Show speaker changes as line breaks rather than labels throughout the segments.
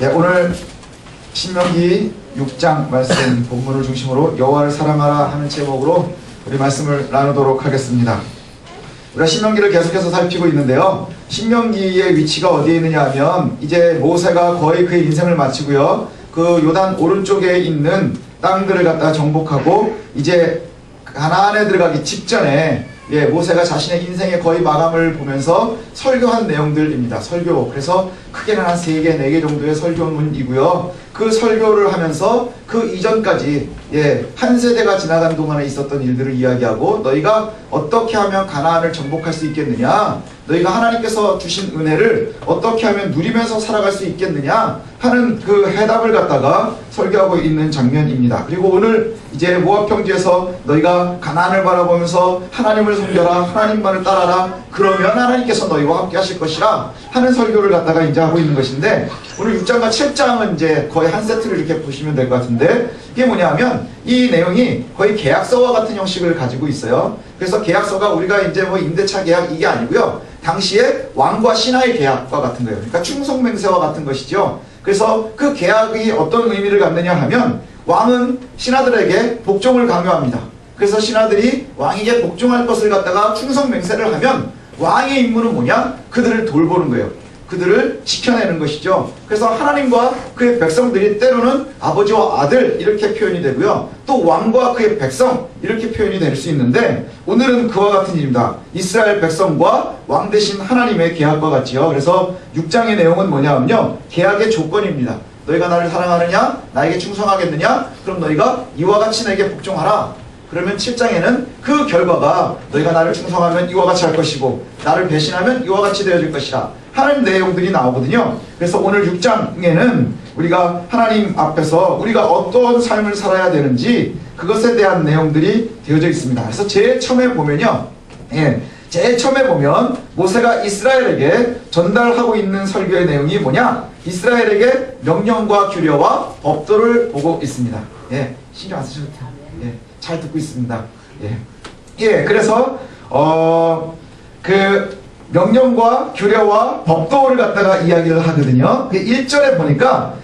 네, 오늘 신명기 6장 말씀 본문을 중심으로 여호와를 사랑하라 하는 제목으로 우리 말씀을 나누도록 하겠습니다. 우리가 신명기를 계속해서 살피고 있는데요. 신명기의 위치가 어디에 있느냐 하면 이제 모세가 거의 그의 인생을 마치고요. 그 요단 오른쪽에 있는 땅들을 갖다가 정복하고 이제 가나안에 들어가기 직전에 모세가 자신의 인생의 거의 마감을 보면서 설교한 내용들입니다. 설교. 그래서 크게는 한 3개, 4개 정도의 설교문이고요. 그 설교를 하면서 그 이전까지 한 세대가 지나간 동안에 있었던 일들을 이야기하고 너희가 어떻게 하면 가나안을 정복할 수 있겠느냐, 너희가 하나님께서 주신 은혜를 어떻게 하면 누리면서 살아갈 수 있겠느냐 하는 그 해답을 갖다가 설교하고 있는 장면입니다. 그리고 오늘 이제 모압 평지에서 너희가 가나안을 바라보면서 하나님을 섬겨라, 하나님만을 따라라, 그러면 하나님께서 너희와 함께 하실 것이라 하는 설교를 갖다가 이제 하고 있는 것인데, 오늘 6장과 7장은 이제 거의 한 세트를 이렇게 보시면 될 것 같은데, 이게 뭐냐면 이 내용이 거의 계약서와 같은 형식을 가지고 있어요. 그래서 계약서가 우리가 이제 뭐 임대차 계약 이게 아니고요, 당시에 왕과 신하의 계약과 같은 거예요. 그러니까 충성맹세와 같은 것이죠. 그래서 그 계약이 어떤 의미를 갖느냐 하면, 왕은 신하들에게 복종을 강요합니다. 그래서 신하들이 왕에게 복종할 것을 갖다가 충성맹세를 하면 왕의 임무는 뭐냐? 그들을 돌보는 거예요. 그들을 지켜내는 것이죠. 그래서 하나님과 그의 백성들이 때로는 아버지와 아들 이렇게 표현이 되고요, 또 왕과 그의 백성 이렇게 표현이 될 수 있는데, 오늘은 그와 같은 일입니다. 이스라엘 백성과 왕 대신 하나님의 계약과 같지요. 그래서 6장의 내용은 뭐냐면요, 계약의 조건입니다. 너희가 나를 사랑하느냐, 나에게 충성하겠느냐, 그럼 너희가 이와 같이 내게 복종하라. 그러면 7장에는 그 결과가 너희가 나를 충성하면 이와 같이 할 것이고 나를 배신하면 이와 같이 되어질 것이라 하는 내용들이 나오거든요. 그래서 오늘 6장에는 우리가 하나님 앞에서 우리가 어떤 삶을 살아야 되는지 그것에 대한 내용들이 되어져 있습니다. 그래서 제일 처음에 보면요, 제일 처음에 보면 모세가 이스라엘에게 전달하고 있는 설교의 내용이 뭐냐? 이스라엘에게 명령과 규례와 법도를 보고 있습니다. 신경 안 쓰셔도 돼요. 잘 듣고 있습니다. 그래서 그 명령과 규례와 법도를 갖다가 이야기를 하거든요. 1절에 보니까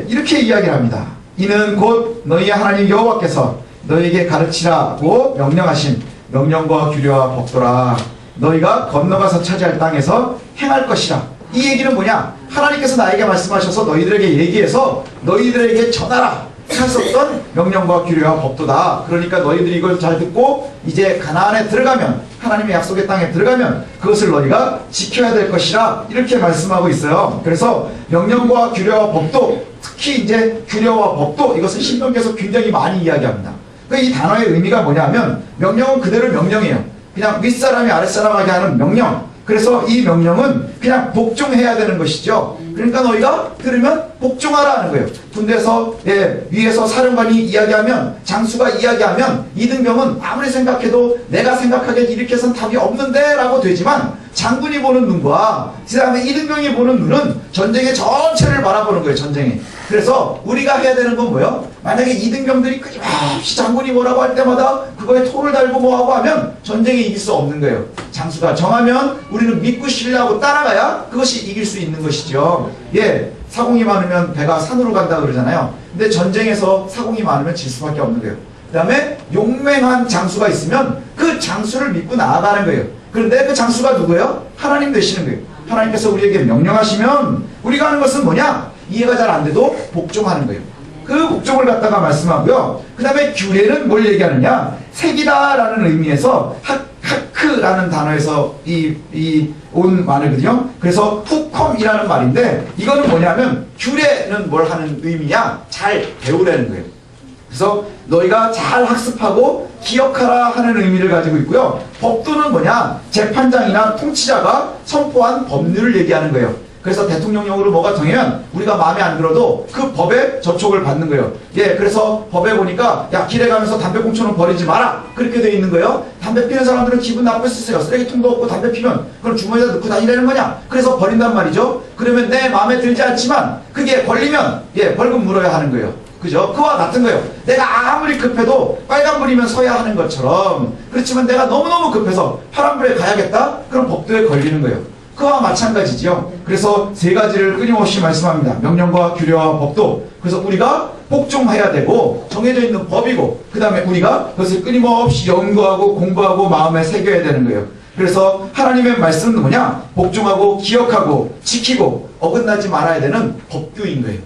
이렇게 이야기를 합니다. 이는 곧 너희의 하나님 여호와께서 너희에게 가르치라고 명령하신 명령과 규례와 법도라. 너희가 건너가서 차지할 땅에서 행할 것이라. 이 얘기는 뭐냐? 하나님께서 나에게 말씀하셔서 너희들에게 얘기해서 너희들에게 전하라 하셨던 명령과 규례와 법도다. 그러니까 너희들이 이걸 잘 듣고 이제 가나안에 들어가면, 하나님의 약속의 땅에 들어가면 그것을 너희가 지켜야 될 것이라 이렇게 말씀하고 있어요. 그래서 명령과 규례와 법도, 특히 이제 규례와 법도, 이것은 신명기에서 굉장히 많이 이야기합니다. 이 단어의 의미가 뭐냐면, 명령은 그대로 명령이에요. 그냥 윗사람이 아랫사람에게 하는 명령. 그래서 이 명령은 그냥 복종해야 되는 것이죠. 그러니까 너희가 들으면 복종하라 는 거예요. 군대에서 위에서 사령관이 이야기하면, 장수가 이야기하면 이등병은 아무리 생각해도 내가 생각하기엔 이렇게 해서는 답이 없는데 라고 되지만, 장군이 보는 눈과 그 다음에 이등병이 보는 눈은 전쟁의 전체를 바라보는 거예요. 전쟁에. 그래서 우리가 해야 되는 건 뭐예요? 만약에 이등병들이 끊임없이 장군이 뭐라고 할 때마다 그거에 토를 달고 뭐하고 하면 전쟁에 이길 수 없는 거예요. 장수가 정하면 우리는 믿고 신뢰하고 따라가야 그것이 이길 수 있는 것이죠. 사공이 많으면 배가 산으로 간다 그러잖아요. 근데 전쟁에서 사공이 많으면 질 수밖에 없는 거예요. 그 다음에 용맹한 장수가 있으면 그 장수를 믿고 나아가는 거예요. 그런데 그 장수가 누구예요? 하나님 되시는 거예요. 하나님께서 우리에게 명령하시면 우리가 하는 것은 뭐냐? 이해가 잘 안 돼도 복종하는 거예요. 그 복종을 갖다가 말씀하고요. 그 다음에 규례는 뭘 얘기하느냐? 색이다라는 의미에서 하크라는 단어에서 온 말이거든요. 그래서 후컴이라는 말인데, 이거는 뭐냐면 규례는 뭘 하는 의미냐? 잘 배우라는 거예요. 그래서 너희가 잘 학습하고 기억하라 하는 의미를 가지고 있고요. 법도는 뭐냐? 재판장이나 통치자가 선포한 법률을 얘기하는 거예요. 그래서 대통령령으로 뭐가 정해면 우리가 마음에 안 들어도 그 법에 접촉을 받는 거예요. 그래서 법에 보니까 길에 가면서 담배꽁초는 버리지 마라 그렇게 돼 있는 거예요. 담배 피는 사람들은 기분 나쁠 수 있어요. 쓰레기통도 없고 담배 피면 그걸 주머니에 넣고 다니라는 거냐? 그래서 버린단 말이죠. 그러면 내 마음에 들지 않지만 그게 걸리면 벌금 물어야 하는 거예요. 그죠? 그와 같은 거예요. 내가 아무리 급해도 빨간불이면 서야 하는 것처럼, 그렇지만 내가 너무너무 급해서 파란불에 가야겠다? 그럼 법도에 걸리는 거예요. 그와 마찬가지지요. 그래서 세 가지를 끊임없이 말씀합니다. 명령과 규례와 법도. 그래서 우리가 복종해야 되고 정해져 있는 법이고, 그 다음에 우리가 그것을 끊임없이 연구하고 공부하고 마음에 새겨야 되는 거예요. 그래서 하나님의 말씀은 뭐냐? 복종하고 기억하고 지키고 어긋나지 말아야 되는 법규인 거예요.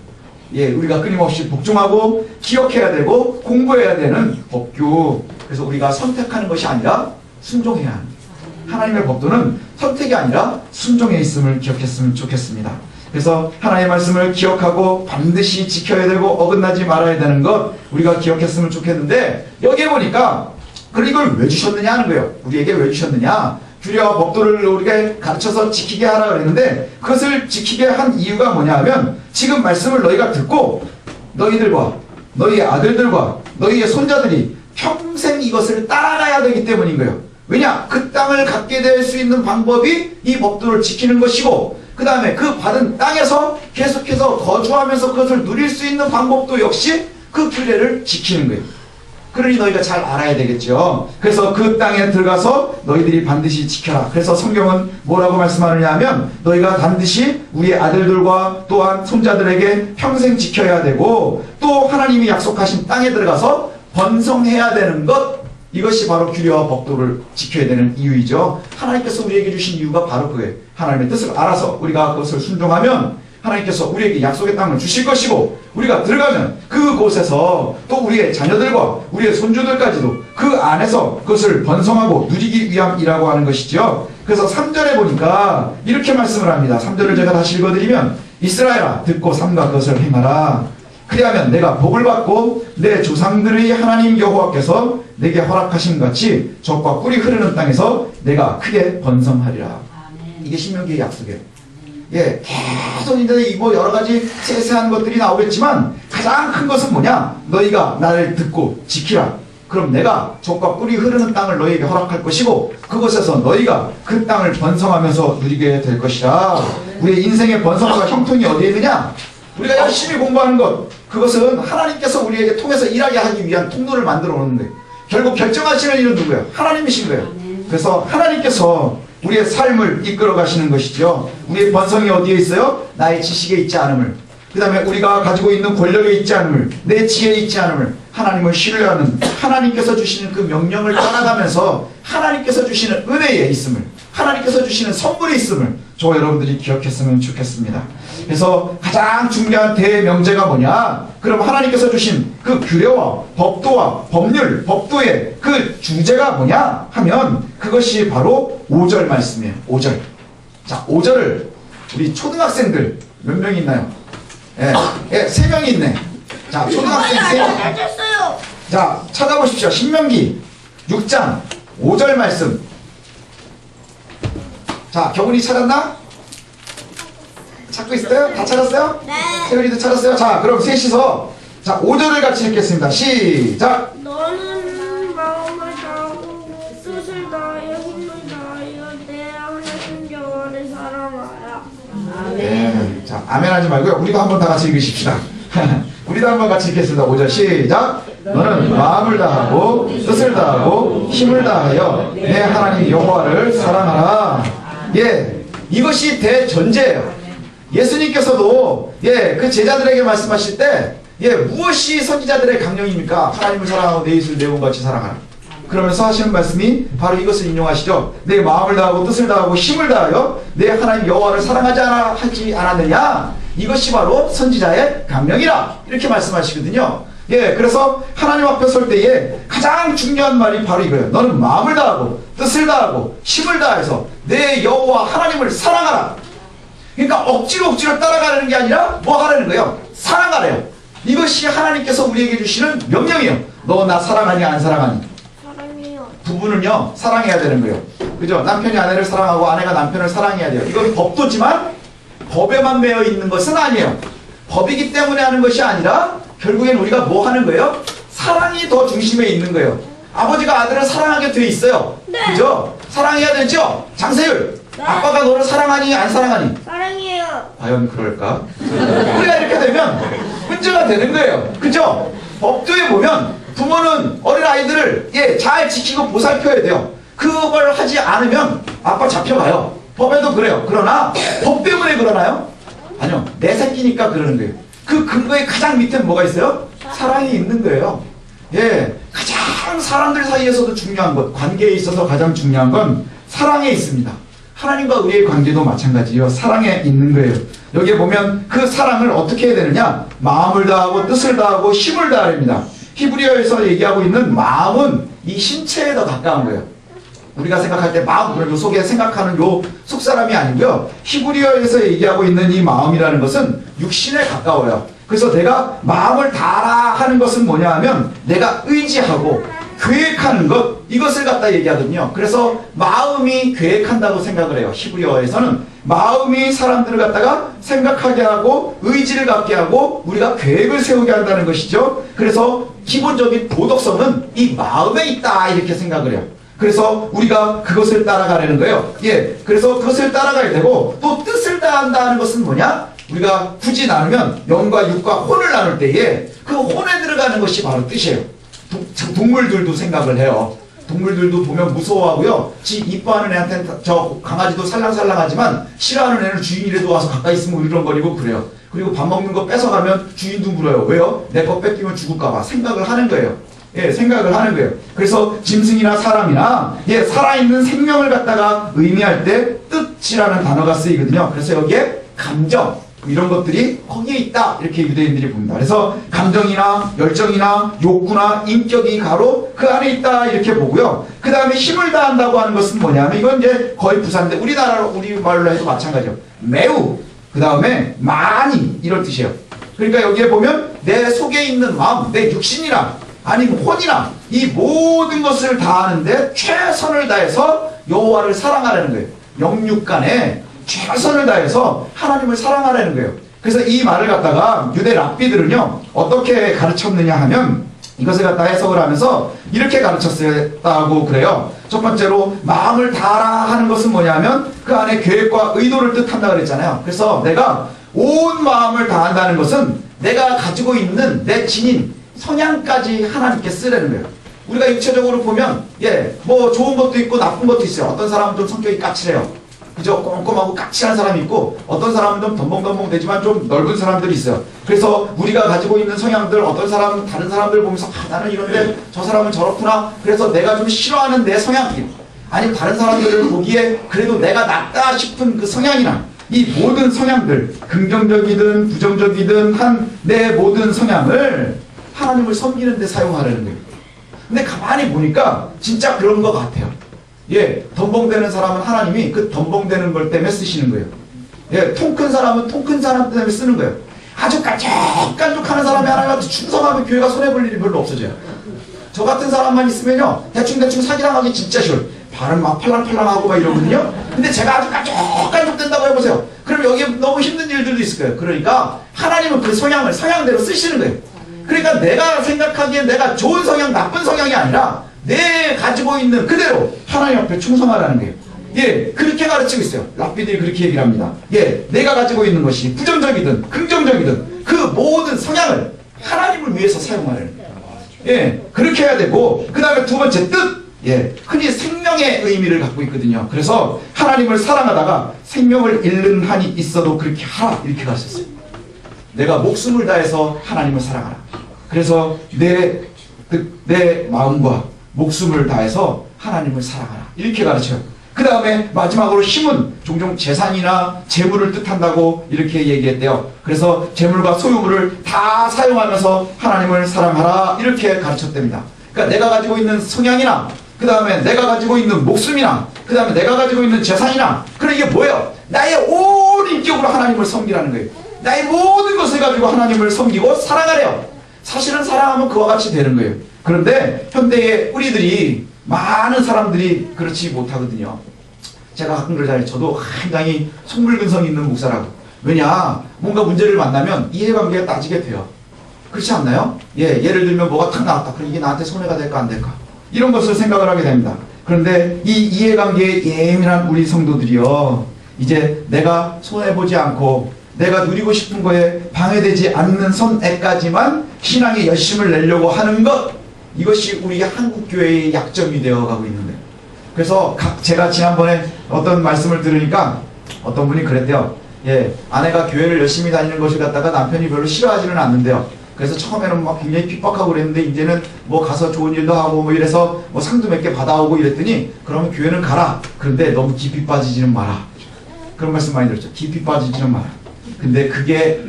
예, 우리가 끊임없이 복종하고 기억해야 되고 공부해야 되는 법규. 그래서 우리가 선택하는 것이 아니라 순종해야 합니다. 하나님의 법도는 선택이 아니라 순종에 있음을 기억했으면 좋겠습니다. 그래서 하나님의 말씀을 기억하고 반드시 지켜야 되고 어긋나지 말아야 되는 것 우리가 기억했으면 좋겠는데, 여기에 보니까 그럼 이걸 왜 주셨느냐 하는 거예요. 우리에게 왜 주셨느냐? 규례와 법도를 우리에게 가르쳐서 지키게 하라 그랬는데, 그것을 지키게 한 이유가 뭐냐 하면, 지금 말씀을 너희가 듣고 너희들과 너희의 아들들과 너희의 손자들이 평생 이것을 따라가야 되기 때문인 거예요. 왜냐? 그 땅을 갖게 될 수 있는 방법이 이 법도를 지키는 것이고, 그 다음에 그 받은 땅에서 계속해서 거주하면서 그것을 누릴 수 있는 방법도 역시 그 규례를 지키는 거예요. 그러니 너희가 잘 알아야 되겠죠. 그래서 그 땅에 들어가서 너희들이 반드시 지켜라. 그래서 성경은 뭐라고 말씀하느냐 하면, 너희가 반드시 우리의 아들들과 또한 손자들에게 평생 지켜야 되고, 또 하나님이 약속하신 땅에 들어가서 번성해야 되는 것, 이것이 바로 규례와 법도를 지켜야 되는 이유이죠. 하나님께서 우리에게 주신 이유가 바로 그거예요. 하나님의 뜻을 알아서 우리가 그것을 순종하면 하나님께서 우리에게 약속의 땅을 주실 것이고, 우리가 들어가면 그곳에서 또 우리의 자녀들과 우리의 손주들까지도 그 안에서 그것을 번성하고 누리기 위함이라고 하는 것이죠. 그래서 3절에 보니까 이렇게 말씀을 합니다. 3절을 제가 다시 읽어드리면, 이스라엘아 듣고 삼가 그것을 행하라. 그리하면 내가 복을 받고 내 조상들의 하나님 여호와께서 내게 허락하신 같이 젖과 꿀이 흐르는 땅에서 내가 크게 번성하리라. 이게 신명기의 약속이에요. 예, 계속 이제 뭐 여러 가지 세세한 것들이 나오겠지만 가장 큰 것은 뭐냐? 너희가 나를 듣고 지키라. 그럼 내가 젖과 꿀이 흐르는 땅을 너희에게 허락할 것이고, 그곳에서 너희가 그 땅을 번성하면서 누리게 될 것이라. 우리의 인생의 번성과 형통이 어디에 있느냐? 우리가 열심히 공부하는 것, 그것은 하나님께서 우리에게 통해서 일하게 하기 위한 통로를 만들어 놓는 거예요. 결국 결정하시는 일은 누구예요? 하나님이신 거예요. 그래서 하나님께서 우리의 삶을 이끌어 가시는 것이죠. 우리의 번성이 어디에 있어요? 나의 지식에 있지 않음을, 그 다음에 우리가 가지고 있는 권력에 있지 않음을, 내 지혜에 있지 않음을, 하나님을 신뢰하는, 하나님께서 주시는 그 명령을 따라가면서 하나님께서 주시는 은혜에 있음을, 하나님께서 주시는 선물이 있음을 저와 여러분들이 기억했으면 좋겠습니다. 그래서 가장 중요한 대명제가 뭐냐? 그럼 하나님께서 주신 그 규례와 법도와 법률, 법도의 그 주제가 뭐냐 하면, 그것이 바로 5절 말씀이에요. 5절. 자, 5절을 우리 초등학생들 몇 명이 있나요? 예, 예, 3명이 있네. 자, 초등학생 3명. 자, 찾아보십시오. 신명기 6장 5절 말씀. 자, 경훈이 찾았나? 찾고 있어요? 다 찾았어요?
네.
세율이도 찾았어요? 자, 그럼 셋이서 자, 5절을 같이 읽겠습니다. 시작!
너는 마음을 다하고 뜻을 다하여 힘을 다하여 내 하나님 여호와를 사랑하라.
네. 자, 아멘 하지 말고요. 우리도 한번 다 같이 읽으십시다. 우리도 한번 같이 읽겠습니다. 5절 시작! 너는 마음을 다하고 뜻을 다하고 힘을 다하여 내 하나님 여호와를 사랑하라. 예, 이것이 대전제예요. 예수님께서도 예, 그 제자들에게 말씀하실 때 예, 무엇이 선지자들의 강령입니까? 하나님을 사랑하고 내 이웃을 내 몸같이 사랑하라. 그러면서 하시는 말씀이 바로 이것을 인용하시죠. 내 마음을 다하고 뜻을 다하고 힘을 다하여 내 하나님 여호와를 하지 않았느냐? 이것이 바로 선지자의 강령이라. 이렇게 말씀하시거든요. 예, 그래서 하나님 앞에 설 때에 가장 중요한 말이 바로 이거예요. 너는 마음을 다하고 뜻을 다하고 힘을 다해서 내 여호와 하나님을 사랑하라. 그러니까 억지로 따라가는 게 아니라 뭐 하라는 거예요? 사랑하래요. 이것이 하나님께서 우리에게 주시는 명령이에요. 너 나 사랑하니 안 사랑하니?
사랑해요.
부부는요 사랑해야 되는 거예요. 그죠? 남편이 아내를 사랑하고 아내가 남편을 사랑해야 돼요. 이건 법도지만 법에만 매여 있는 것은 아니에요. 법이기 때문에 하는 것이 아니라 결국엔 우리가 뭐 하는 거예요? 사랑이 더 중심에 있는 거예요. 아버지가 아들을 사랑하게 돼 있어요.
네.
그죠? 사랑해야 되죠? 장세율,
네.
아빠가 너를 사랑하니 안 사랑하니?
사랑해요.
과연 그럴까? 우리가 이렇게 되면 문제가 되는 거예요. 그죠? 법도에 보면 부모는 어린아이들을 예, 잘 지키고 보살펴야 돼요. 그걸 하지 않으면 아빠 잡혀가요. 법에도 그래요. 그러나 법 때문에 그러나요? 아니요. 내 새끼니까 그러는 거예요. 그 근거의 가장 밑에 뭐가 있어요? 사랑이 있는 거예요. 예, 가장 사람들 사이에서도 중요한 것, 관계에 있어서 가장 중요한 건 사랑에 있습니다. 하나님과 우리의 관계도 마찬가지예요. 사랑에 있는 거예요. 여기에 보면 그 사랑을 어떻게 해야 되느냐? 마음을 다하고 뜻을 다하고 힘을 다해야 됩니다. 히브리어에서 얘기하고 있는 마음은 이 신체에 더 가까운 거예요. 우리가 생각할 때 마음, 그리고 속에 생각하는 요 속사람이 아니고요. 히브리어에서 얘기하고 있는 이 마음이라는 것은 육신에 가까워요. 그래서 내가 마음을 다하라 하는 것은 뭐냐 하면 내가 의지하고 계획하는 것, 이것을 갖다 얘기하거든요. 그래서 마음이 계획한다고 생각을 해요. 히브리어에서는 마음이 사람들을 갖다가 생각하게 하고 의지를 갖게 하고 우리가 계획을 세우게 한다는 것이죠. 그래서 기본적인 도덕성은 이 마음에 있다 이렇게 생각을 해요. 그래서 우리가 그것을 따라가려는 거예요. 예, 그래서 그것을 따라가야 되고 또 뜻을 다한다는 것은 뭐냐? 우리가 굳이 나누면 영과 육과 혼을 나눌 때에 그 혼에 들어가는 것이 바로 뜻이에요. 동물들도 생각을 해요. 동물들도 보면 무서워하고요. 지 이뻐하는 애한테는 저 강아지도 살랑살랑하지만 싫어하는 애는 주인이라도 와서 가까이 있으면 으르렁거리고 그래요. 그리고 밥 먹는 거 뺏어가면 주인도 물어요. 왜요? 내 거 뺏기면 죽을까봐 생각을 하는 거예요. 예, 생각을 하는 거예요. 그래서 짐승이나 사람이나 예, 살아있는 생명을 갖다가 의미할 때 뜻이라는 단어가 쓰이거든요. 그래서 여기에 감정 이런 것들이 거기에 있다 이렇게 유대인들이 봅니다. 그래서 감정이나 열정이나 욕구나 인격이 가로 그 안에 있다 이렇게 보고요. 그 다음에 힘을 다한다고 하는 것은 뭐냐면 이건 이제 거의 부사인데 우리말로 해도 마찬가지예요. 매우 그 다음에 많이 이런 뜻이에요. 그러니까 여기에 보면 내 속에 있는 마음, 내 육신이나 아니면 혼이나 이 모든 것을 다하는데 최선을 다해서 여호와를 사랑하라는 거예요. 영육간에 최선을 다해서 하나님을 사랑하라는 거예요. 그래서 이 말을 갖다가 유대 랍비들은요 어떻게 가르쳤느냐 하면 이것을 갖다 해석을 하면서 이렇게 가르쳤다고 그래요. 첫 번째로 마음을 다하라 하는 것은 뭐냐면 그 안에 계획과 의도를 뜻한다 그랬잖아요. 그래서 내가 온 마음을 다한다는 것은 내가 가지고 있는 내 지닌 성향까지 하나님께 쓰라는 거예요. 우리가 육체적으로 보면 뭐 좋은 것도 있고 나쁜 것도 있어요. 어떤 사람은 좀 성격이 까칠해요. 그죠? 꼼꼼하고 까칠한 사람이 있고 어떤 사람은 좀 덤벙덤벙 되지만 좀 넓은 사람들이 있어요. 그래서 우리가 가지고 있는 성향들 어떤 사람은 다른 사람들 보면서 나는 이런데 저 사람은 저렇구나. 그래서 내가 좀 싫어하는 내 성향 아니면 다른 사람들을 보기에 그래도 내가 낫다 싶은 그 성향이나 이 모든 성향들 긍정적이든 부정적이든 한 내 모든 성향을 하나님을 섬기는 데 사용하라는 거예요. 근데 가만히 보니까 진짜 그런 것 같아요. 예, 덤벙대는 사람은 하나님이 그 덤벙대는 걸 때문에 쓰시는 거예요. 예, 통 큰 사람은 통 큰 사람 때문에 쓰는 거예요. 아주 깐족깐족하는 사람이 하나님한테 충성하면 교회가 손해볼 일이 별로 없어져요. 저 같은 사람만 있으면요, 대충대충 사기랑 하기 진짜 쉬워요. 발은 막 팔랑팔랑하고 막 이러거든요. 근데 제가 아주 깐족깐족 된다고 해보세요. 그럼 여기에 너무 힘든 일들도 있을 거예요. 그러니까 하나님은 그 성향을 성향대로 쓰시는 거예요. 그러니까 내가 생각하기엔 내가 좋은 성향, 나쁜 성향이 아니라 내 가지고 있는 그대로 하나님 앞에 충성하라는 거예요. 예, 그렇게 가르치고 있어요. 랍비들이 그렇게 얘기를 합니다. 예, 내가 가지고 있는 것이 부정적이든 긍정적이든 그 모든 성향을 하나님을 위해서 사용하라는 거예요. 예, 그렇게 해야 되고 그 다음에 두 번째 뜻. 예, 흔히 생명의 의미를 갖고 있거든요. 그래서 하나님을 사랑하다가 생명을 잃는 한이 있어도 그렇게 하라 이렇게 가르쳤어요. 내가 목숨을 다해서 하나님을 사랑하라. 그래서 내 마음과 목숨을 다해서 하나님을 사랑하라 이렇게 가르쳐요. 그 다음에 마지막으로 힘은 종종 재산이나 재물을 뜻한다고 이렇게 얘기했대요. 그래서 재물과 소유물을 다 사용하면서 하나님을 사랑하라 이렇게 가르쳤답니다. 그러니까 내가 가지고 있는 성향이나 그 다음에 내가 가지고 있는 목숨이나 그 다음에 내가 가지고 있는 재산이나 그럼 이게 뭐예요? 나의 온 인격으로 하나님을 섬기라는 거예요. 나의 모든 것을 가지고 하나님을 섬기고 사랑하래요. 사실은 사랑하면 그와 같이 되는 거예요. 그런데 현대의 우리들이 많은 사람들이 그렇지 못하거든요. 제가 가끔 그러잖아요. 저도 굉장히 속물근성 있는 목사라고. 왜냐? 뭔가 문제를 만나면 이해관계가 따지게 돼요. 그렇지 않나요? 예, 예를 들면 뭐가 탁 나왔다. 그럼 이게 나한테 손해가 될까 안 될까? 이런 것을 생각을 하게 됩니다. 그런데 이 이해관계에 예민한 우리 성도들이요. 이제 내가 손해보지 않고 내가 누리고 싶은 거에 방해되지 않는 선에까지만 신앙의 열심을 내려고 하는 것, 이것이 우리 한국교회의 약점이 되어가고 있는데, 그래서 제가 지난번에 어떤 말씀을 들으니까 어떤 분이 그랬대요. 예, 아내가 교회를 열심히 다니는 것을 갖다가 남편이 별로 싫어하지는 않는데요. 그래서 처음에는 막 굉장히 핍박하고 그랬는데 이제는 뭐 가서 좋은 일도 하고 뭐 이래서 뭐 상도 몇 개 받아오고 이랬더니 그러면 교회는 가라. 그런데 너무 깊이 빠지지는 마라. 그런 말씀 많이 들었죠. 깊이 빠지지는 마라. 근데 그게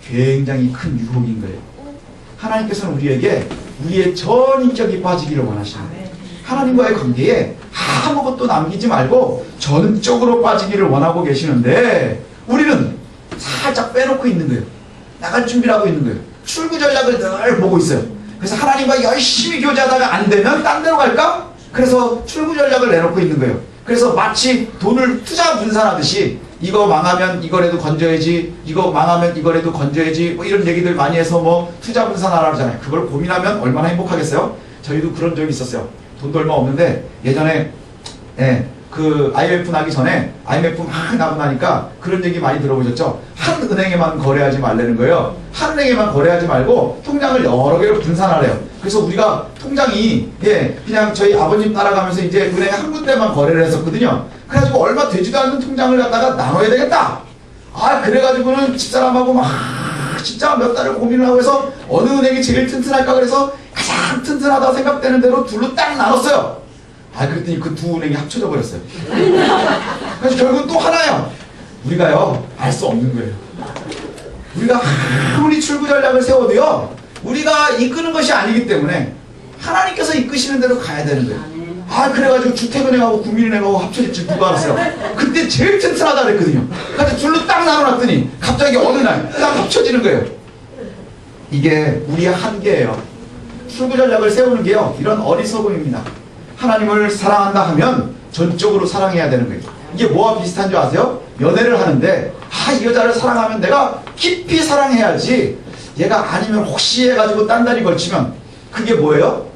굉장히 큰 유혹인 거예요. 하나님께서는 우리에게 우리의 전 인격이 빠지기를 원하시는 거예요. 하나님과의 관계에 아무것도 남기지 말고 전적으로 빠지기를 원하고 계시는데 우리는 살짝 빼놓고 있는 거예요. 나갈 준비를 하고 있는 거예요. 출구 전략을 늘 보고 있어요. 그래서 하나님과 열심히 교제하다가 안 되면 딴 데로 갈까? 그래서 출구 전략을 내놓고 있는 거예요. 그래서 마치 돈을 투자 분산하듯이 이거 망하면 이거라도 건져야지, 이거 망하면 이거라도 건져야지, 뭐 이런 얘기들 많이 해서 뭐 투자 분산하라 그러잖아요. 그걸 고민하면 얼마나 행복하겠어요? 저희도 그런 적이 있었어요. 돈도 얼마 없는데 예전에 그 IMF 나기 전에 IMF 막 나고 나니까 그런 얘기 많이 들어보셨죠? 한 은행에만 거래하지 말라는 거예요. 한 은행에만 거래하지 말고 통장을 여러 개로 분산하래요. 그래서 우리가 통장이 그냥 저희 아버님 따라가면서 이제 은행에 한 군데만 거래를 했었거든요. 그래가지고 얼마 되지도 않는 통장을 갖다가 나눠야 되겠다. 그래가지고는 집사람하고 막 진짜 몇 달을 고민을 하고 해서 어느 은행이 제일 튼튼할까 그래서 가장 튼튼하다 생각되는 대로 둘로 딱 나눴어요. 그랬더니 그 두 은행이 합쳐져 버렸어요. 그래서 결국은 또 하나요. 우리가요, 알 수 없는 거예요. 우리가 아무리 출구 전략을 세워도요, 우리가 이끄는 것이 아니기 때문에 하나님께서 이끄시는 대로 가야 되는 거예요. 그래가지고 주택은행하고 국민은행하고 합쳐질 줄 누가 알았어요. 그때 제일 튼튼하다 그랬거든요. 그래서 둘로 딱 나눠놨더니 갑자기 어느 날 딱 합쳐지는 거예요. 이게 우리의 한계예요. 출구 전략을 세우는 게요, 이런 어리석음입니다. 하나님을 사랑한다 하면 전적으로 사랑해야 되는 거예요. 이게 뭐와 비슷한 줄 아세요? 연애를 하는데 이 여자를 사랑하면 내가 깊이 사랑해야지, 얘가 아니면 혹시 해가지고 딴다리 걸치면 그게 뭐예요?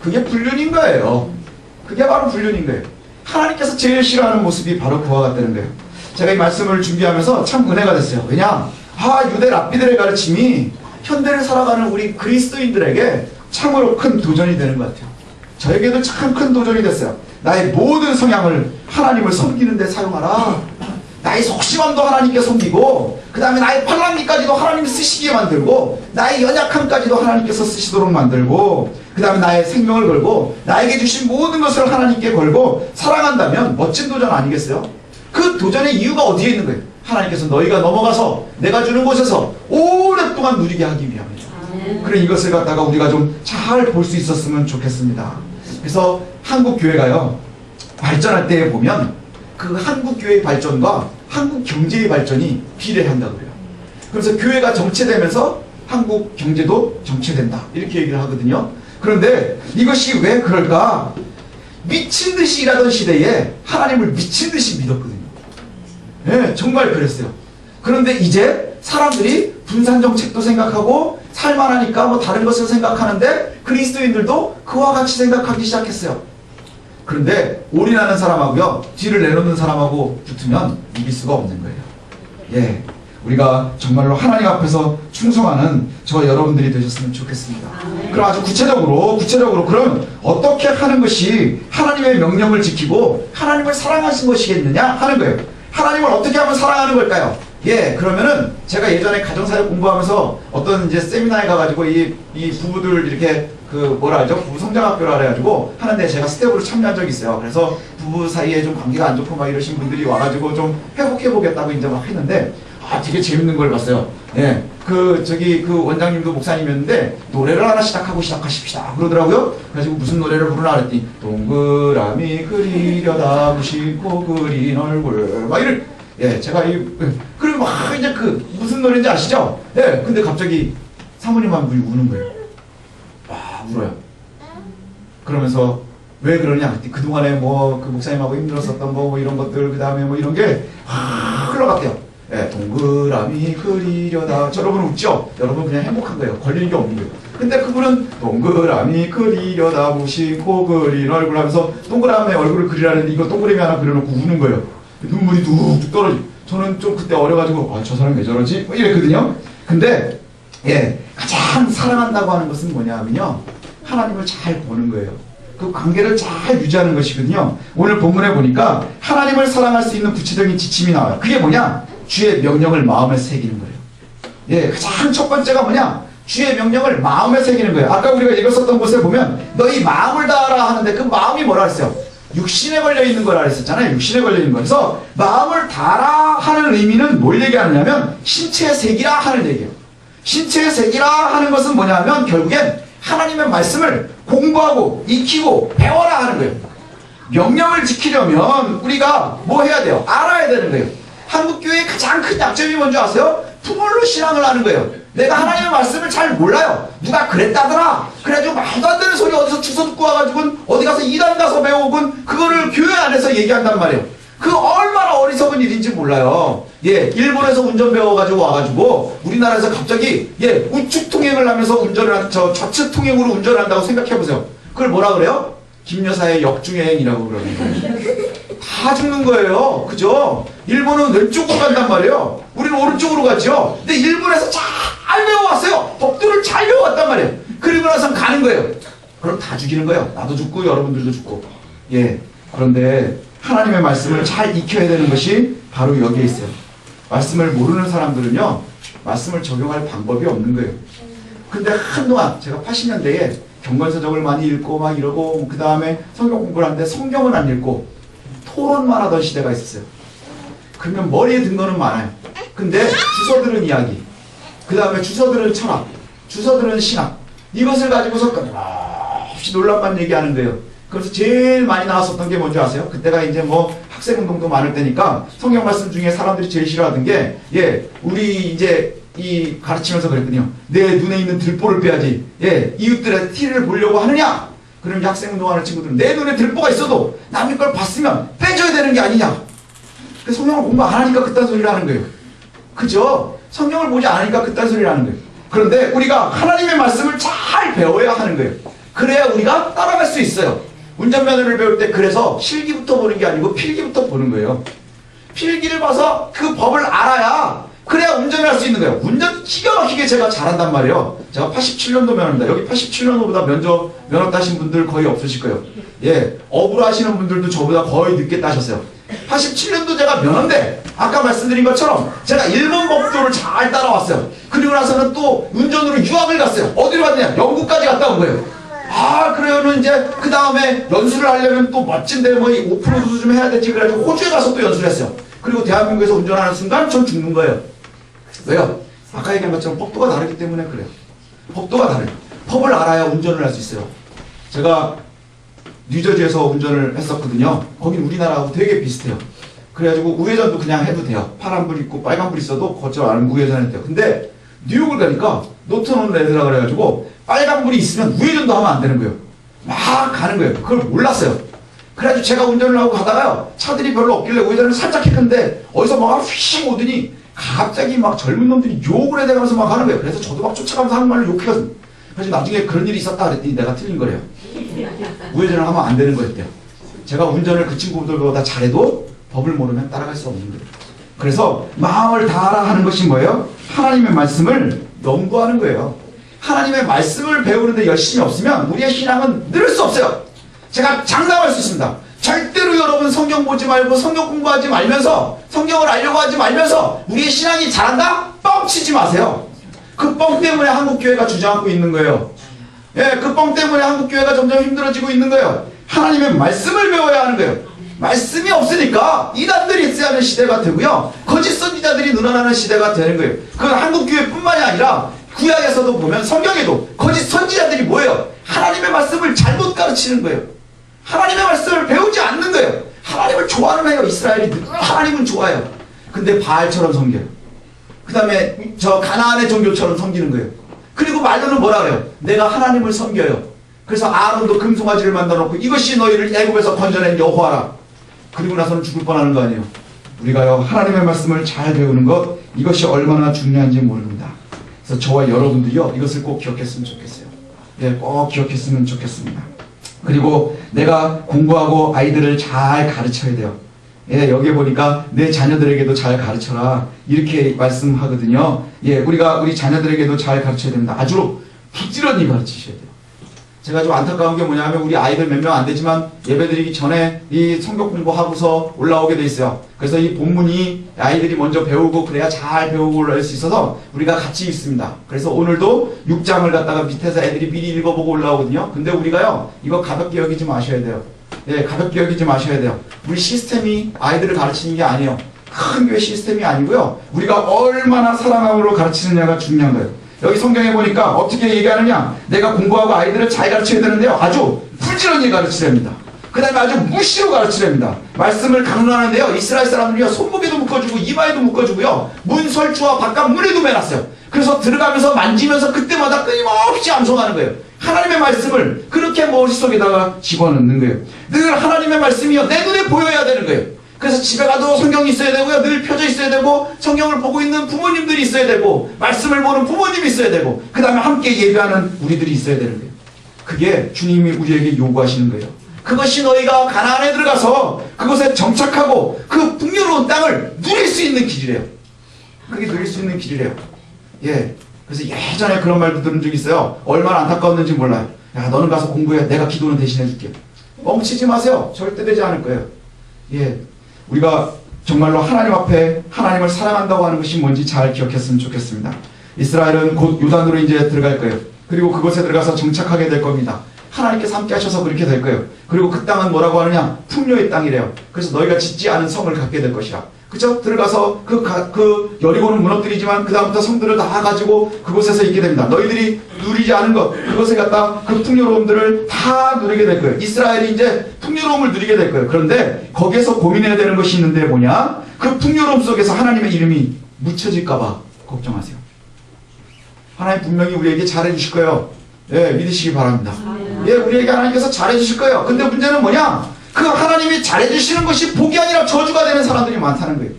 그게 불륜인 거예요. 그게 바로 불륜인 거예요. 하나님께서 제일 싫어하는 모습이 바로 그와 같다는 거예요. 제가 이 말씀을 준비하면서 참 은혜가 됐어요. 왜냐? 유대 랍비들의 가르침이 현대를 살아가는 우리 그리스도인들에게 참으로 큰 도전이 되는 것 같아요. 저에게도 참 큰 도전이 됐어요. 나의 모든 성향을 하나님을 섬기는 데 사용하라. 나의 속심함도 하나님께 섬기고, 그 다음에 나의 팔랑미까지도 하나님 쓰시기에 만들고, 나의 연약함까지도 하나님께서 쓰시도록 만들고, 그 다음에 나의 생명을 걸고, 나에게 주신 모든 것을 하나님께 걸고 사랑한다면 멋진 도전 아니겠어요? 그 도전의 이유가 어디에 있는 거예요? 하나님께서 너희가 넘어가서 내가 주는 곳에서 오랫동안 누리게 하기 위함이죠. 그래, 이것을 갖다가 우리가 좀 잘 볼 수 있었으면 좋겠습니다. 그래서 한국 교회가요, 발전할 때 보면 그 한국 교회의 발전과 한국 경제의 발전이 비례한다고 그래요. 그래서 교회가 정체되면서 한국 경제도 정체된다, 이렇게 얘기를 하거든요. 그런데 이것이 왜 그럴까? 미친 듯이 일하던 시대에 하나님을 미친 듯이 믿었거든요. 정말 그랬어요. 그런데 이제 사람들이 분산 정책도 생각하고 살만하니까 뭐 다른 것을 생각하는데 그리스도인들도 그와 같이 생각하기 시작했어요. 그런데 올인하는 사람하고요, 뒤를 내놓는 사람하고 붙으면 이길 수가 없는 거예요. 우리가 정말로 하나님 앞에서 충성하는 저 여러분들이 되셨으면 좋겠습니다. 그럼 아주 구체적으로 그럼 어떻게 하는 것이 하나님의 명령을 지키고 하나님을 사랑하신 것이겠느냐 하는 거예요. 하나님을 어떻게 하면 사랑하는 걸까요? 그러면은 제가 예전에 가정사역 공부하면서 어떤 이제 세미나에 가가지고 이 부부들 이렇게 부부 성장학교라 그래가지고 하는데 제가 스텝으로 참여한 적이 있어요. 그래서 부부 사이에 좀 관계가 안 좋고 막 이러신 분들이 와가지고 좀 회복해보겠다고 이제 막 했는데 되게 재밌는 걸 봤어요. 그 원장님도 목사님이었는데 노래를 하나 시작하십시다 그러더라고요. 그래가지고 무슨 노래를 부르나 그랬더니 동그라미 그리려다 무심코 그린 얼굴 막 이런, 제가 그리고 막 이제 무슨 노래인지 아시죠? 근데 갑자기 사모님 한 분이 우는 거예요. 울어요. 그러면서 왜 그러냐 그랬더니 그동안에 뭐 그 목사님하고 힘들었었던 뭐 이런 것들, 그 다음에 뭐 이런 게 흘러갔대요. 동그라미 그리려다. 여러분 웃죠? 여러분 그냥 행복한 거예요. 걸리는 게 없는 거예요. 근데 그분은 동그라미 그리려다 무심코 그린 얼굴 하면서 동그라미 얼굴을 그리라는데 이거 동그라미 하나 그려놓고 우는 거예요. 눈물이 뚝뚝 떨어지고. 저는 좀 그때 어려가지고 저 사람 왜 저러지? 뭐 이랬거든요. 근데 가장 사랑한다고 하는 것은 뭐냐 하면요, 하나님을 잘 보는 거예요. 그 관계를 잘 유지하는 것이거든요. 오늘 본문에 보니까 하나님을 사랑할 수 있는 구체적인 지침이 나와요. 그게 뭐냐? 주의 명령을 마음에 새기는 거예요. 예, 가장 첫 번째가 뭐냐? 주의 명령을 마음에 새기는 거예요. 아까 우리가 읽었었던 곳에 보면 너희 마음을 다하라 하는데 그 마음이 뭐라 했어요? 육신에 걸려 있는 거라 했었잖아요. 육신에 걸려 있는 거. 그래서 마음을 다하라 하는 의미는 뭘 얘기하느냐면 신체에 새기라 하는 얘기예요. 신체에 새기라 하는 것은 뭐냐면 결국엔 하나님의 말씀을 공부하고 익히고 배워라 하는 거예요. 명령을 지키려면 우리가 뭐 해야 돼요? 알아야 되는 거예요. 한국교회의 가장 큰 약점이 뭔지 아세요? 투몰로 신앙을 하는 거예요. 내가 하나님의 말씀을 잘 몰라요. 누가 그랬다더라. 그래가지고 말도 안 되는 소리 어디서 주워 듣고 와가지고 어디 가서 이단 가서 배우고 그거를 교회 안에서 얘기한단 말이에요. 그 얼마나 어리석은 일인지 몰라요. 예, 일본에서 운전 배워가지고 와가지고 우리나라에서 갑자기 예 우측 통행을 하면서 운전을 좌측 통행으로 운전을 한다고 생각해보세요. 그걸 뭐라 그래요? 김 여사의 역중행이라고 그러는 거예요. 다 죽는 거예요. 그죠? 일본은 왼쪽으로 간단 말이에요. 우리는 오른쪽으로 가죠. 근데 일본에서 잘 배워왔어요. 법도를 잘 배워왔단 말이에요. 그리고 나서 가는 거예요. 그럼 다 죽이는 거예요. 나도 죽고 여러분들도 죽고. 예. 그런데 하나님의 말씀을 잘 익혀야 되는 것이 바로 여기에 있어요. 말씀을 모르는 사람들은요, 말씀을 적용할 방법이 없는 거예요. 근데 한동안 제가 80년대에 경건서적을 많이 읽고 막 이러고 그 다음에 성경 공부를 하는데 성경은 안 읽고 토론만 하던 시대가 있었어요. 그러면 머리에 든 거는 많아요. 근데 주서 들은 이야기, 그 다음에 주서 들은 철학, 주서 들은 신학, 이것을 가지고서 끊임없이 논란만 얘기하는 거예요. 그래서 제일 많이 나왔었던 게 뭔지 아세요? 그때가 이제 뭐 학생운동도 많을 때니까 성경 말씀 중에 사람들이 제일 싫어하던 게, 예, 우리 이제 이 가르치면서 그랬거든요. 내 눈에 있는 들보를 빼야지. 예, 이웃들의 티를 보려고 하느냐? 그럼 이제 학생운동하는 친구들은 내 눈에 들보가 있어도 남의 걸 봤으면 빼줘야 되는 게 아니냐? 근데 성경을 공부 안 하니까 그딴 소리를 하는 거예요. 그죠? 성경을 보지 않으니까 그딴 소리를 하는 거예요. 그런데 우리가 하나님의 말씀을 잘 배워야 하는 거예요. 그래야 우리가 따라갈 수 있어요. 운전면허를 배울 때 그래서 실기부터 보는 게 아니고 필기부터 보는 거예요. 필기를 봐서 그 법을 알아야 그래야 운전을 할 수 있는 거예요. 운전 기가 막히게 제가 잘한단 말이에요. 제가 87년도 면허입니다. 여기 87년도보다 면허 따신 분들 거의 없으실 거예요. 예, 업으로 하시는 분들도 저보다 거의 늦게 따셨어요. 87년도 제가 면허인데 아까 말씀드린 것처럼 제가 일본 법도를 잘 따라왔어요. 그리고 나서는 또 운전으로 유학을 갔어요. 어디로 갔냐? 영국까지 갔다 온 거예요. 아, 그래요는 이제 그 다음에 연수를 하려면 또 멋진데 뭐 오프로드도 좀 해야 되지. 그래가지고 호주에 가서 또 연수를 했어요. 그리고 대한민국에서 운전하는 순간 전 죽는 거예요. 왜요? 아까 얘기한 것처럼 법도가 다르기 때문에 그래요. 법도가 다르요. 법을 알아야 운전을 할 수 있어요. 제가 뉴저지에서 운전을 했었거든요. 거긴 우리나라하고 되게 비슷해요. 그래가지고 우회전도 그냥 해도 돼요. 파란불 있고 빨간불 있어도 거쳐 안 우회전 해도 돼요. 근데 뉴욕을 가니까 노턴온 레드라 그래가지고 빨간불이 있으면 우회전도 하면 안 되는 거예요. 막 가는 거예요. 그걸 몰랐어요. 그래가지고 제가 운전을 하고 가다가요, 차들이 별로 없길래 우회전을 살짝 했는데 어디서 막 휙 오더니 갑자기 막 젊은 놈들이 욕을 해대면서 막 하는 거예요. 그래서 저도 막 쫓아가면서 한국말로 욕해가지고, 그래서 나중에 그런 일이 있었다 그랬더니 내가 틀린 거래요. 우회전을 하면 안 되는 거였대요. 제가 운전을 그 친구들보다 잘해도 법을 모르면 따라갈 수 없는 거예요. 그래서 마음을 다하라 하는 것이 뭐예요? 하나님의 말씀을 연구하는 거예요. 하나님의 말씀을 배우는데 열심히 없으면 우리의 신앙은 늘을 수 없어요. 제가 장담할 수 있습니다. 절대로 여러분 성경 보지 말고 성경 공부하지 말면서 성경을 알려고 하지 말면서 우리의 신앙이 자란다? 뻥치지 마세요. 그 뻥 때문에 한국교회가 주저앉고 있는 거예요. 예, 그 뻥 때문에 한국교회가 점점 힘들어지고 있는 거예요. 하나님의 말씀을 배워야 하는 거예요. 말씀이 없으니까 이단들이 있어야 하는 시대가 되고요, 거짓 선지자들이 늘어나는 시대가 되는 거예요. 그건 한국교회뿐만이 아니라 구약에서도 보면 성경에도 거짓 선지자들이 뭐예요? 하나님의 말씀을 잘못 가르치는 거예요. 하나님의 말씀을 배우지 않는 거예요. 하나님을 좋아는 해요. 이스라엘이 하나님은 좋아해요. 근데 바알처럼 섬겨요. 그 다음에 저 가나안의 종교처럼 섬기는 거예요. 그리고 말로는 뭐라 그래요? 내가 하나님을 섬겨요. 그래서 아론도 금송아지를 만들어 놓고 이것이 너희를 애굽에서 건져낸 여호와라. 그리고 나서는 죽을 뻔하는 거 아니에요. 우리가요, 하나님의 말씀을 잘 배우는 것, 이것이 얼마나 중요한지 모릅니다. 그래서 저와 여러분들이요, 이것을 꼭 기억했으면 좋겠어요. 예, 꼭 기억했으면 좋겠습니다. 그리고 내가 공부하고 아이들을 잘 가르쳐야 돼요. 예, 여기 보니까 내 자녀들에게도 잘 가르쳐라, 이렇게 말씀하거든요. 예, 우리 자녀들에게도 잘 가르쳐야 됩니다. 아주 부지런히 가르치셔야 돼요. 제가 좀 안타까운 게 뭐냐면 우리 아이들 몇 명 안 되지만 예배드리기 전에 이 성경 공부하고서 올라오게 돼 있어요. 그래서 이 본문이 아이들이 먼저 배우고 그래야 잘 배우고 올라올 수 있어서 우리가 같이 읽습니다. 그래서 오늘도 6장을 갖다가 밑에서 애들이 미리 읽어보고 올라오거든요. 근데 우리가요, 이거 가볍게 여기지 마셔야 돼요. 예, 가볍게 여기지 마셔야 돼요. 우리 시스템이 아이들을 가르치는 게 아니에요. 큰 교회 시스템이 아니고요. 우리가 얼마나 사랑함으로 가르치느냐가 중요한 거예요. 여기 성경에 보니까 어떻게 얘기하느냐, 내가 공부하고 아이들을 잘 가르쳐야 되는데요, 아주 부지런히 가르치랍니다. 그 다음에 아주 무시로 가르치랍니다. 말씀을 강론하는데요, 이스라엘 사람들이요, 손목에도 묶어주고 이마에도 묶어주고요, 문설주와 바깥 문에도 매놨어요. 그래서 들어가면서 만지면서 그때마다 끊임없이 암송하는 거예요. 하나님의 말씀을 그렇게 머릿속에다가 집어넣는 거예요. 늘 하나님의 말씀이요, 내 눈에 보여야 되는 거예요. 그래서 집에 가도 성경이 있어야 되고요, 늘 펴져 있어야 되고, 성경을 보고 있는 부모님들이 있어야 되고, 말씀을 보는 부모님이 있어야 되고, 그 다음에 함께 예배하는 우리들이 있어야 되는 거예요. 그게 주님이 우리에게 요구하시는 거예요. 그것이 너희가 가나안에 들어가서 그곳에 정착하고 그 풍요로운 땅을 누릴 수 있는 길이래요. 그게 누릴 수 있는 길이래요. 예. 그래서 예전에 그런 말도 들은 적이 있어요. 얼마나 안타까웠는지 몰라요. 야, 너는 가서 공부해. 내가 기도는 대신해 줄게. 멈추지 마세요. 절대 되지 않을 거예요. 예. 우리가 정말로 하나님 앞에 하나님을 사랑한다고 하는 것이 뭔지 잘 기억했으면 좋겠습니다. 이스라엘은 곧 요단으로 이제 들어갈 거예요. 그리고 그곳에 들어가서 정착하게 될 겁니다. 하나님께서 함께 하셔서 그렇게 될 거예요. 그리고 그 땅은 뭐라고 하느냐? 풍요의 땅이래요. 그래서 너희가 짓지 않은 성을 갖게 될 것이라. 그죠? 들어가서 그 여리고는 무너뜨리지만 그 다음부터 성들을 다 가지고 그곳에서 있게 됩니다. 너희들이 누리지 않은 것, 그것에 갖다 그 풍요로움들을 다 누리게 될 거예요. 이스라엘이 이제 풍요로움을 누리게 될 거예요. 그런데 거기에서 고민해야 되는 것이 있는데 뭐냐? 그 풍요로움 속에서 하나님의 이름이 묻혀질까봐 걱정하세요. 하나님 분명히 우리에게 잘해주실 거예요. 예, 믿으시기 바랍니다. 예, 우리에게 하나님께서 잘해주실 거예요. 근데 문제는 뭐냐? 그 하나님이 잘해주시는 것이 복이 아니라 저주가 되는 사람들이 많다는 거예요.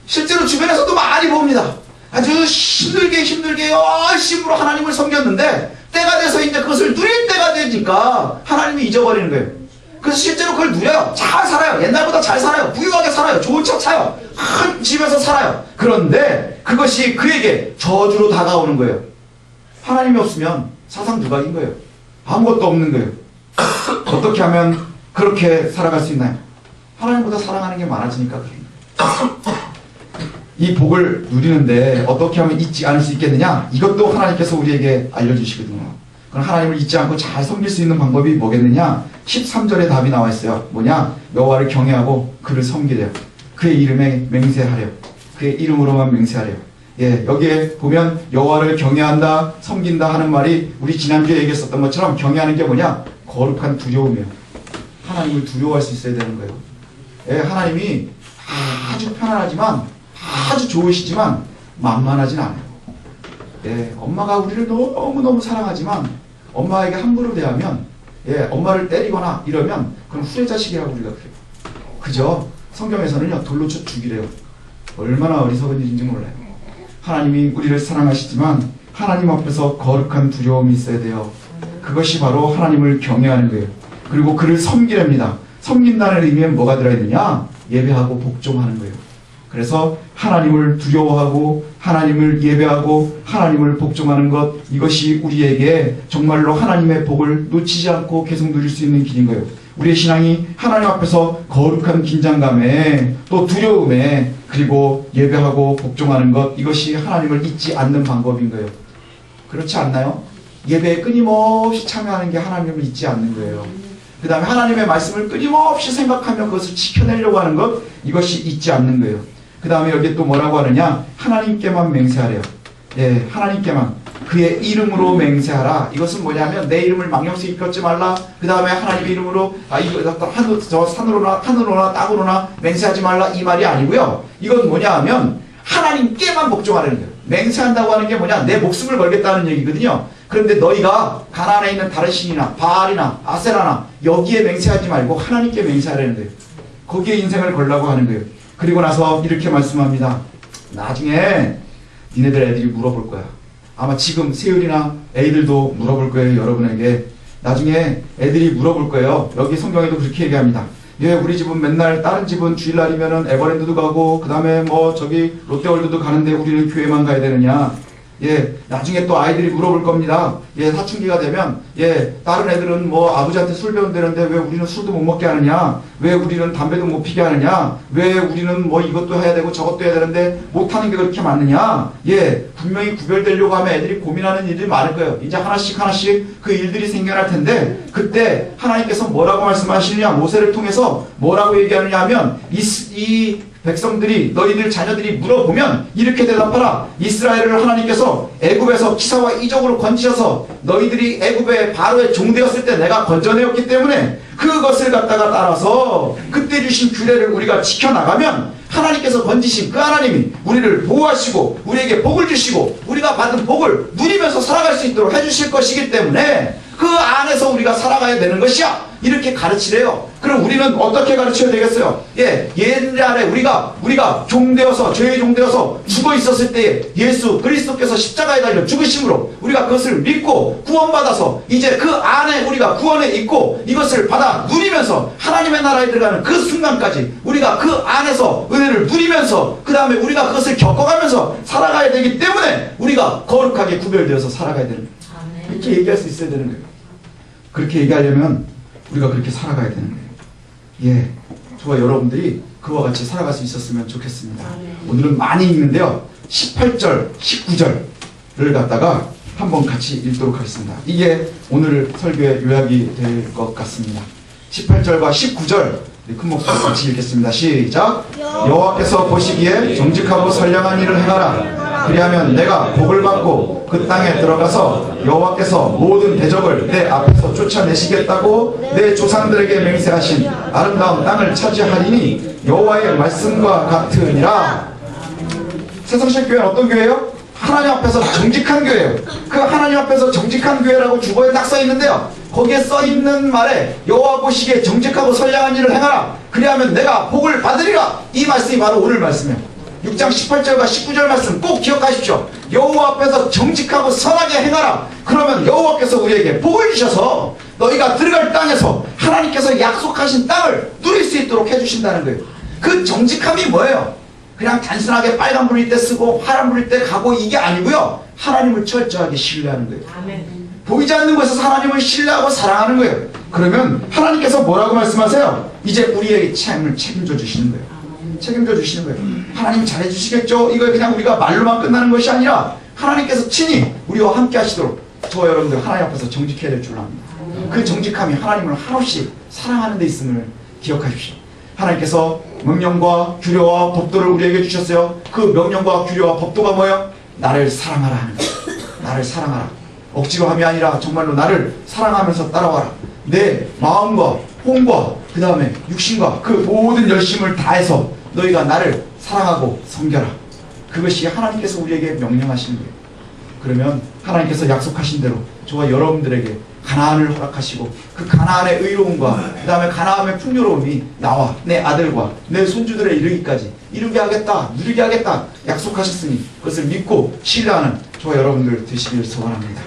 실제로 주변에서도 많이 봅니다. 아주 힘들게 열심으로 하나님을 섬겼는데 때가 돼서 이제 그것을 누릴 때가 되니까 하나님이 잊어버리는 거예요. 그래서 실제로 그걸 누려요. 잘 살아요. 옛날보다 잘 살아요. 부유하게 살아요. 좋은 차 타요. 큰 집에서 살아요. 그런데 그것이 그에게 저주로 다가오는 거예요. 하나님이 없으면 사상 누각인 거예요. 아무것도 없는 거예요. 어떻게 하면 그렇게 살아갈 수 있나요? 하나님보다 사랑하는 게 많아지니까 그래요. 이 복을 누리는데 어떻게 하면 잊지 않을 수 있겠느냐? 이것도 하나님께서 우리에게 알려주시거든요. 그럼 하나님을 잊지 않고 잘 섬길 수 있는 방법이 뭐겠느냐? 13절에 답이 나와 있어요. 뭐냐? 여호와를 경외하고 그를 섬기래요. 그의 이름에 맹세하래요. 그의 이름으로만 맹세하래요. 예, 여기에 보면 여호와를 경외한다, 섬긴다 하는 말이 우리 지난주에 얘기했었던 것처럼 경외하는 게 뭐냐? 거룩한 두려움이에요. 하나님을 두려워할 수 있어야 되는 거예요. 예, 하나님이 아주 편안하지만 아주 좋으시지만 만만하진 않아요. 예, 엄마가 우리를 너무너무 사랑하지만 엄마에게 함부로 대하면 예, 엄마를 때리거나 이러면 그건 후레자식이라고 우리가 그래요. 그죠? 성경에서는요, 돌로 쳐 죽이래요. 얼마나 어리석은 일인지 몰라요. 하나님이 우리를 사랑하시지만 하나님 앞에서 거룩한 두려움이 있어야 돼요. 그것이 바로 하나님을 경외하는 거예요. 그리고 그를 섬기랍니다. 섬긴다는 의미에 뭐가 들어있느냐? 예배하고 복종하는 거예요. 그래서 하나님을 두려워하고 하나님을 예배하고 하나님을 복종하는 것, 이것이 우리에게 정말로 하나님의 복을 놓치지 않고 계속 누릴 수 있는 길인 거예요. 우리의 신앙이 하나님 앞에서 거룩한 긴장감에 또 두려움에 그리고 예배하고 복종하는 것, 이것이 하나님을 잊지 않는 방법인 거예요. 그렇지 않나요? 예배에 끊임없이 참여하는 게 하나님을 잊지 않는 거예요. 그 다음에 하나님의 말씀을 끊임없이 생각하며 그것을 지켜내려고 하는 것, 이것이 잊지 않는 거예요. 그 다음에 여기 또 뭐라고 하느냐? 하나님께만 맹세하래요. 예, 하나님께만. 그의 이름으로 맹세하라. 이것은 뭐냐면 내 이름을 망령되이 걷지 말라. 그 다음에 하나님의 이름으로 저 산으로나 땅으로나 맹세하지 말라, 이 말이 아니고요. 이건 뭐냐 하면 하나님께만 복종하라는 거예요. 맹세한다고 하는 게 뭐냐? 내 목숨을 걸겠다는 얘기거든요. 그런데 너희가 가나안에 있는 다른 신이나 바알이나 아세라나 여기에 맹세하지 말고 하나님께 맹세하라는 거예요. 거기에 인생을 걸라고 하는 거예요. 그리고 나서 이렇게 말씀합니다. 나중에 니네들 애들이 물어볼 거야. 아마 지금 세율이나 애들도 물어볼 거예요. 여러분에게. 나중에 애들이 물어볼 거예요. 여기 성경에도 그렇게 얘기합니다. 예, 우리 집은 맨날 다른 집은 주일날이면은 에버랜드도 가고 그 다음에 뭐 저기 롯데월드도 가는데 우리는 교회만 가야 되느냐. 예, 나중에 또 아이들이 물어볼 겁니다. 예, 사춘기가 되면, 예, 다른 애들은 뭐 아버지한테 술 배운다는데 왜 우리는 술도 못 먹게 하느냐? 왜 우리는 담배도 못 피게 하느냐? 왜 우리는 뭐 이것도 해야 되고 저것도 해야 되는데 못하는 게 그렇게 많느냐? 예, 분명히 구별되려고 하면 애들이 고민하는 일들이 많을 거예요. 이제 하나씩 하나씩 그 일들이 생겨날 텐데, 그때 하나님께서 뭐라고 말씀하시느냐? 모세를 통해서 뭐라고 얘기하느냐 하면, 이 백성들이 너희들 자녀들이 물어보면 이렇게 대답하라. 이스라엘을 하나님께서 애굽에서 기사와 이적으로 건지셔서 너희들이 애굽의 바로의 종되었을 때 내가 건져내었기 때문에 그것을 갖다가 따라서 그때 주신 규례를 우리가 지켜나가면 하나님께서 건지신 그 하나님이 우리를 보호하시고 우리에게 복을 주시고 우리가 받은 복을 누리면서 살아갈 수 있도록 해주실 것이기 때문에 그 안에서 우리가 살아가야 되는 것이야. 이렇게 가르치래요. 그럼 우리는 어떻게 가르쳐야 되겠어요? 예, 옛날에 우리가 종되어서, 죄의 종되어서 죽어 있었을 때에 예수 그리스도께서 십자가에 달려 죽으심으로 우리가 그것을 믿고 구원받아서 이제 그 안에 우리가 구원에 있고 이것을 받아 누리면서 하나님의 나라에 들어가는 그 순간까지 우리가 그 안에서 은혜를 누리면서 그 다음에 우리가 그것을 겪어가면서 살아가야 되기 때문에 우리가 거룩하게 구별되어서 살아가야 되는 거예요. 이렇게 얘기할 수 있어야 되는 거예요. 그렇게 얘기하려면 우리가 그렇게 살아가야 되는 거예요. 예, 저와 여러분들이 그와 같이 살아갈 수 있었으면 좋겠습니다. 오늘은 많이 읽는데요. 18절, 19절을 갖다가 한번 같이 읽도록 하겠습니다. 이게 오늘 설교의 요약이 될 것 같습니다. 18절과 19절 큰 목소리로 같이 읽겠습니다. 시작. 여호와께서 보시기에 정직하고 선량한 일을 행하라. 그리하면 내가 복을 받고 그 땅에 들어가서 여호와께서 모든 대적을 내 앞에서 쫓아내시겠다고 내 조상들에게 맹세하신 아름다운 땅을 차지하리니 여호와의 말씀과 같으니라. 새성신교회는 어떤 교회예요? 하나님 앞에서 정직한 교회예요. 그 하나님 앞에서 정직한 교회라고 주보에 딱 써 있는데요. 거기에 써 있는 말에 여호와 보시기에 정직하고 선량한 일을 행하라. 그리하면 내가 복을 받으리라. 이 말씀이 바로 오늘 말씀이에요. 6장 18절과 19절 말씀 꼭 기억하십시오. 여호와 앞에서 정직하고 선하게 행하라. 그러면 여호와께서 우리에게 복을 주셔서 너희가 들어갈 땅에서 하나님께서 약속하신 땅을 누릴 수 있도록 해주신다는 거예요. 그 정직함이 뭐예요? 그냥 단순하게 빨간 불일 때 쓰고 파란 불일 때 가고 이게 아니고요. 하나님을 철저하게 신뢰하는 거예요.
아멘.
보이지 않는 곳에서 하나님을 신뢰하고 사랑하는 거예요. 그러면 하나님께서 뭐라고 말씀하세요? 이제 우리에게 삶을 책임져 주시는 거예요. 책임져 주시는 거예요. 하나님 잘해 주시겠죠? 이거 그냥 우리가 말로만 끝나는 것이 아니라 하나님께서 친히 우리와 함께 하시도록 저와 여러분들 하나님 앞에서 정직해야 될 줄 압니다. 그 정직함이 하나님을 한없이 사랑하는 데 있음을 기억하십시오. 하나님께서 명령과 규례와 법도를 우리에게 주셨어요. 그 명령과 규례와 법도가 뭐예요? 나를 사랑하라 하는 거예요. 나를 사랑하라. 억지로 함이 아니라 정말로 나를 사랑하면서 따라와라. 내 마음과 혼과 그 다음에 육신과 그 모든 열심을 다해서 너희가 나를 사랑하고 섬겨라. 그것이 하나님께서 우리에게 명령하시는 거예요. 그러면 하나님께서 약속하신 대로 저와 여러분들에게 가나안을 허락하시고 그 가나안의 의로움과 그 다음에 가나안의 풍요로움이 나와 내 아들과 내 손주들의 이르기까지 이루게 하겠다, 누리게 하겠다 약속하셨으니 그것을 믿고 신뢰하는 저와 여러분들 되시길 소원합니다.